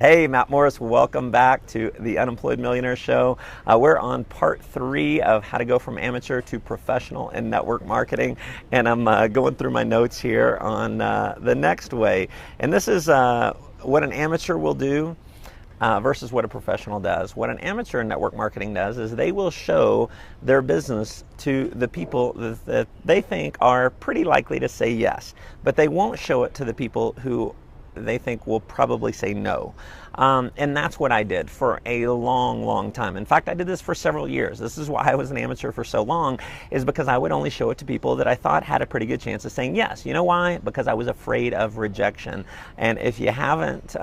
Hey, Matt Morris, welcome back to the Unemployed Millionaire Show. We're on part 3 of how to go from amateur to professional in network marketing. And I'm going through my notes here on the next way. And this is what an amateur will do versus what a professional does. What an amateur in network marketing does is they will show their business to the people that they think are pretty likely to say yes, but they won't show it to the people who they think will probably say no. And that's what I did for a long time. In fact, I did this for several years. This is why I was an amateur for so long, is because I would only show it to people that I thought had a pretty good chance of saying yes. You know why? Because I was afraid of rejection. And if you haven't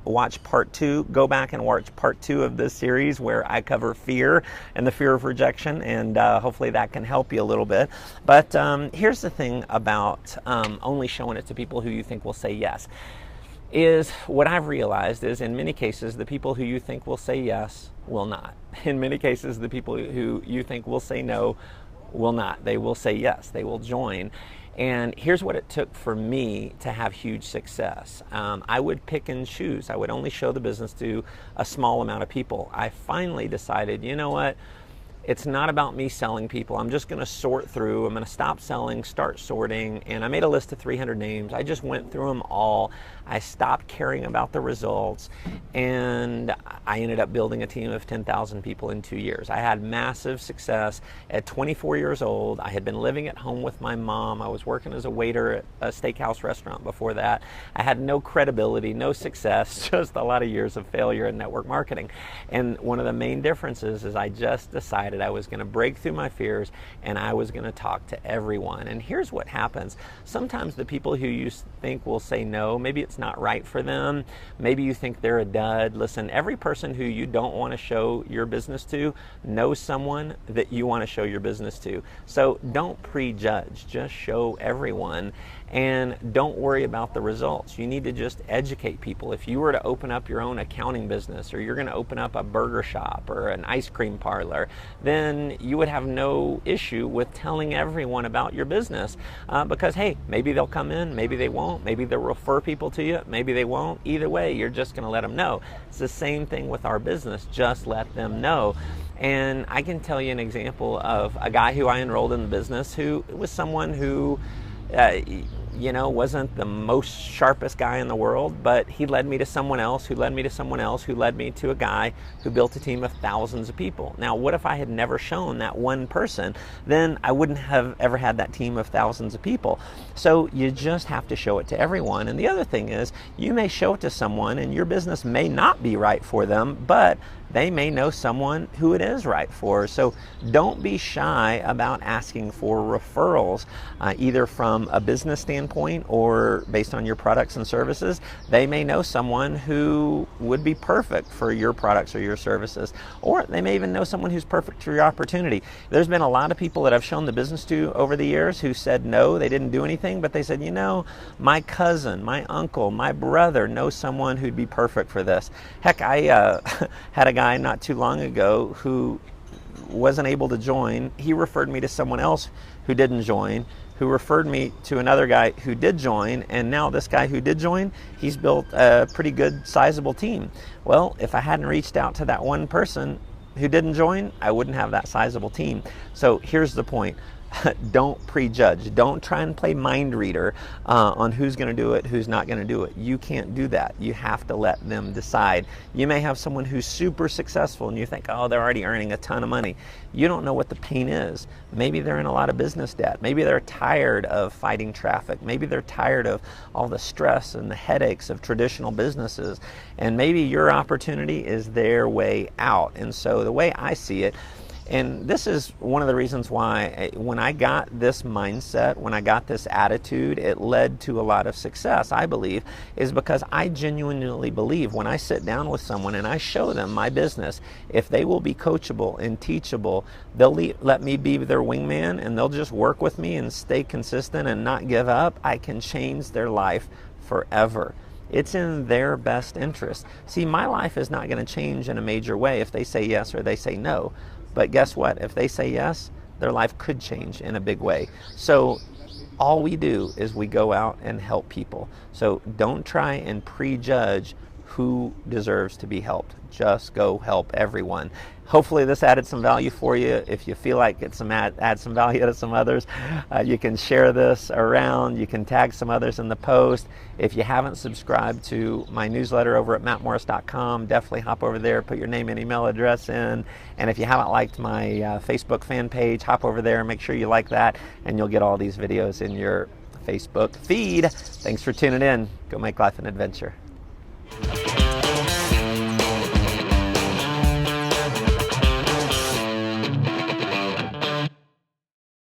watched part 2, go back and watch part 2 of this series where I cover fear and the fear of rejection, and hopefully that can help you a little bit. But here's the thing about only showing it to people who you think will say yes. Is what I've realized is in many cases the people who you think will say yes will not. In many cases the people who you think will say no will not. They will say yes, they will join. And here's what it took for me to have huge success. I would pick and choose. I would only show the business to a small amount of people. I finally decided, you know what? It's not about me selling people. I'm just going to sort through. I'm going to stop selling, start sorting. And I made a list of 300 names. I just went through them all. I stopped caring about the results. And I ended up building a team of 10,000 people in 2 years. I had massive success at 24 years old. I had been living at home with my mom. I was working as a waiter at a steakhouse restaurant before that. I had no credibility, no success, just a lot of years of failure in network marketing. And one of the main differences is I just decided I was going to break through my fears and I was going to talk to everyone. And here's what happens. Sometimes the people who you think will say no, maybe it's not right for them. Maybe you think they're a dud. Listen, every person who you don't want to show your business to knows someone that you want to show your business to. So don't prejudge, just show everyone. And don't worry about the results. You need to just educate people. If you were to open up your own accounting business, or you're going to open up a burger shop or an ice cream parlor, then you would have no issue with telling everyone about your business because, hey, maybe they'll come in, maybe they won't, maybe they'll refer people to you, maybe they won't. Either way, you're just going to let them know. It's the same thing with our business. Just let them know. And I can tell you an example of a guy who I enrolled in the business who was someone who wasn't the most sharpest guy in the world, but he led me to someone else, who led me to someone else, who led me to a guy who built a team of thousands of people. Now, what if I had never shown that one person? Then I wouldn't have ever had that team of thousands of people. So you just have to show it to everyone. And the other thing is, you may show it to someone and your business may not be right for them, but they may know someone who it is right for. So don't be shy about asking for referrals, either from a business standpoint or based on your products and services. They may know someone who would be perfect for your products or your services, or they may even know someone who's perfect for your opportunity. There's been a lot of people that I've shown the business to over the years who said no, they didn't do anything, but they said, my cousin, my uncle, my brother knows someone who'd be perfect for this. Heck, I had a guy not too long ago who wasn't able to join. He referred me to someone else who didn't join, who referred me to another guy who did join, and now this guy who did join, he's built a pretty good sizable team. Well, if I hadn't reached out to that one person who didn't join, I wouldn't have that sizable team. So here's the point. Don't prejudge. Don't try and play mind reader on who's going to do it, who's not going to do it. You can't do that. You have to let them decide. You may have someone who's super successful and you think, oh, they're already earning a ton of money. You don't know what the pain is. Maybe they're in a lot of business debt. Maybe they're tired of fighting traffic. Maybe they're tired of all the stress and the headaches of traditional businesses. And maybe your opportunity is their way out. And so the way I see it, and this is one of the reasons why when I got this mindset, when I got this attitude, it led to a lot of success, I believe, is because I genuinely believe when I sit down with someone and I show them my business, if they will be coachable and teachable, they'll let me be their wingman and they'll just work with me and stay consistent and not give up, I can change their life forever. It's in their best interest. See, my life is not going to change in a major way if they say yes or they say no. But guess what? If they say yes, their life could change in a big way. So all we do is we go out and help people. So don't try and prejudge who deserves to be helped. Just go help everyone. Hopefully this added some value for you. If you feel like it's add some value to some others, you can share this around. You can tag some others in the post. If you haven't subscribed to my newsletter over at mattmorris.com, definitely hop over there, put your name and email address in. And if you haven't liked my Facebook fan page, hop over there, make sure you like that, and you'll get all these videos in your Facebook feed. Thanks for tuning in. Go make life an adventure.